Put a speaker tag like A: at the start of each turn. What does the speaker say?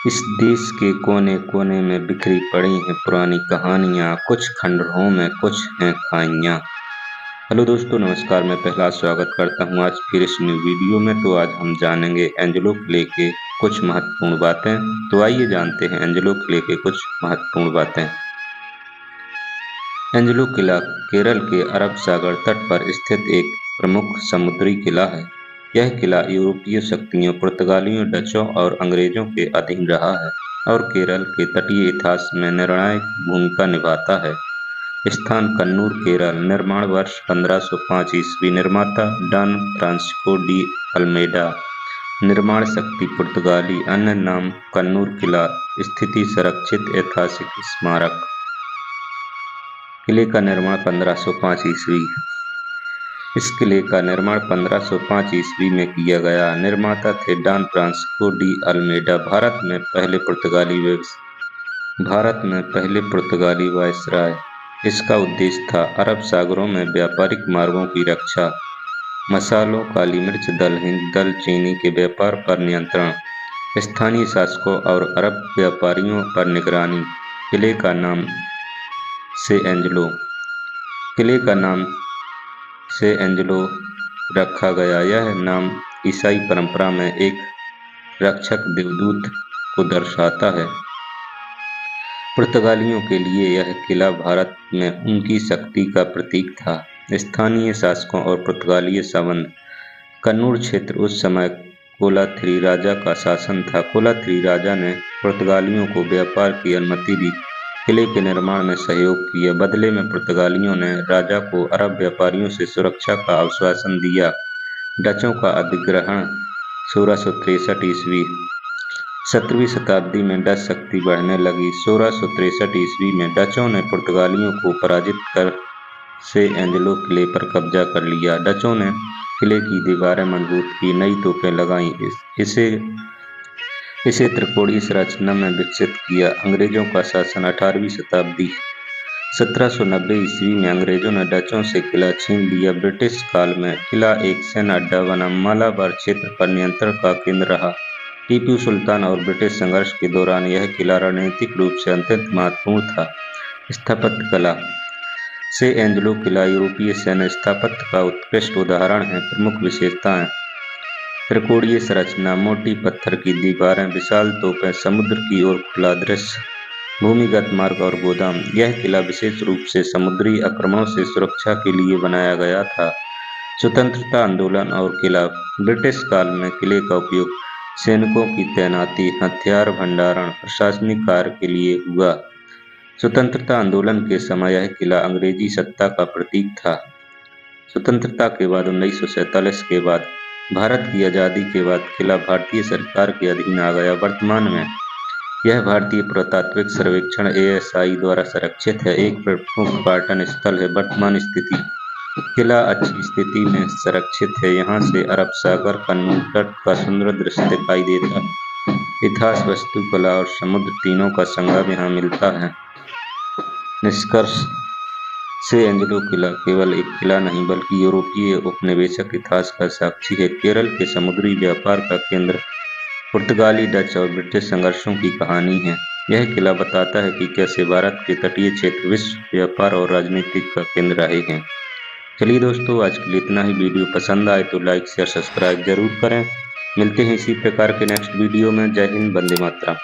A: इस देश के कोने कोने में बिखरी पड़ी हैं पुरानी कहानियाँ, कुछ खंडहरों में कुछ हैं खाइयाँ। हेलो दोस्तों, नमस्कार। मैं पहला स्वागत करता हूँ आज फिर इस न्यू वीडियो में। तो आज हम जानेंगे एंजेलो किले के कुछ महत्वपूर्ण बातें। तो आइए जानते हैं एंजेलो किले के कुछ महत्वपूर्ण बातें। एंजेलो किला केरल के अरब सागर तट पर स्थित एक प्रमुख समुद्री किला है। यह किला यूरोपीय शक्तियों, पुर्तगालियों, डचों और अंग्रेजों के अधीन रहा है और केरल के तटीय इतिहास में निर्णायक भूमिका निभाता है। स्थान कन्नूर, केरल। निर्माण वर्ष 1505 ईस्वी। निर्माता डॉन फ्रांसिस्को डी अल्मेडा। निर्माण शक्ति पुर्तगाली। अन्य नाम कन्नूर किला। स्थिति संरक्षित ऐतिहासिक स्मारक। किले का निर्माण 1505 ईस्वी। इस किले का निर्माण 1505 ईस्वी में किया गया। निर्माता थे Don Francisco de Almeida. Bharat में पहले पुर्तगाली वायसराय। इसका उद्देश्य था अरब सागरों में व्यापारिक मार्गों की रक्षा, मसालों, काली मिर्च, दल, हिंद, दल चीनी के व्यापार पर नियंत्रण, स्थानीय शासकों और अरब व्यापारियों पर निगरानी। किले का नाम से एंजेलो रखा गया। यह नाम ईसाई परंपरा में एक रक्षक देवदूत को दर्शाता है। पुर्तगालियों के लिए यह किला भारत में उनकी शक्ति का प्रतीक था। स्थानीय शासकों और पुर्तगाली संबंध। कन्नूर क्षेत्र उस समय कोलाथिरी राजा का शासन था। कोलाथिरी राजा ने पुर्तगालियों को व्यापार की अनुमति दी, किले के निर्माण में सहयोग किया। बदले में पुर्तगालियों ने राजा को अरब व्यापारियों से सुरक्षा का आश्वासन दिया। डचों का अधिग्रहण 1663 ईस्वी। 17वीं शताब्दी में डच शक्ति बढ़ने लगी। 1663 ईस्वी में डचों ने पुर्तगालियों को पराजित कर से एंजेलो किले पर कब्जा कर लिया। डचों ने किले की दीवारें मजबूत की, नई तोपें लगाईं, इसे त्रिकोणीय संरचना में विकसित किया। अंग्रेजों का शासन 18वीं शताब्दी। 1790 ईस्वी में अंग्रेजों ने डचों से किला छीन लिया। ब्रिटिश काल में किला एक सैन्य अड्डा बना, मालाबार क्षेत्र पर नियंत्रण का केंद्र रहा। टीपू सुल्तान और ब्रिटिश संघर्ष के दौरान यह किला रणनीतिक रूप से अत्यंत महत्वपूर्ण था। स्थापत्य कला से एंजेलो किला यूरोपीय सैन्य स्थापत्य का उत्कृष्ट उदाहरण है। प्रमुख विशेषताएं: त्रिकोणीय संरचना, मोटी पत्थर की दीवारें, विशाल तोपें, समुद्र की ओर खुला दृश्य, भूमिगत मार्ग और गोदाम। यह किला विशेष रूप से समुद्री आक्रमणों से सुरक्षा के लिए बनाया गया था। स्वतंत्रता आंदोलन और किला। ब्रिटिश काल में किले का उपयोग सैनिकों की तैनाती, हथियार भंडारण, प्रशासनिक कार्य के लिए हुआ। स्वतंत्रता आंदोलन के समय यह किला अंग्रेजी सत्ता का प्रतीक था। स्वतंत्रता के बाद 1947 के बाद भारत की आज़ादी के बाद किला भारतीय सरकार के अधीन आ गया। वर्तमान में यह भारतीय पुरातात्विक सर्वेक्षण ASI द्वारा संरक्षित है, एक प्रमुख पर्यटन स्थल है। वर्तमान स्थिति: किला अच्छी स्थिति में संरक्षित है। यहाँ से अरब सागर, कन्नूर तट का सुंदर दृश्य दिखाई देता है। इतिहास, वास्तुकला और समुद्र तीनों का संगम यहाँ मिलता है। निष्कर्ष से एंजेलो किला केवल एक किला नहीं बल्कि यूरोपीय उपनिवेशक इतिहास का साक्षी है। केरल के समुद्री व्यापार का केंद्र पुर्तगाली, डच और ब्रिटिश संघर्षों की कहानी है। यह किला बताता है कि कैसे भारत के तटीय क्षेत्र विश्व व्यापार और राजनीति का केंद्र रहे हैं। चलिए दोस्तों, आज के लिए इतना ही। वीडियो पसंद आए तो लाइक, शेयर, सब्सक्राइब जरूर करें। मिलते हैं इसी प्रकार के नेक्स्ट वीडियो में। जय हिंद, वंदे मातरम।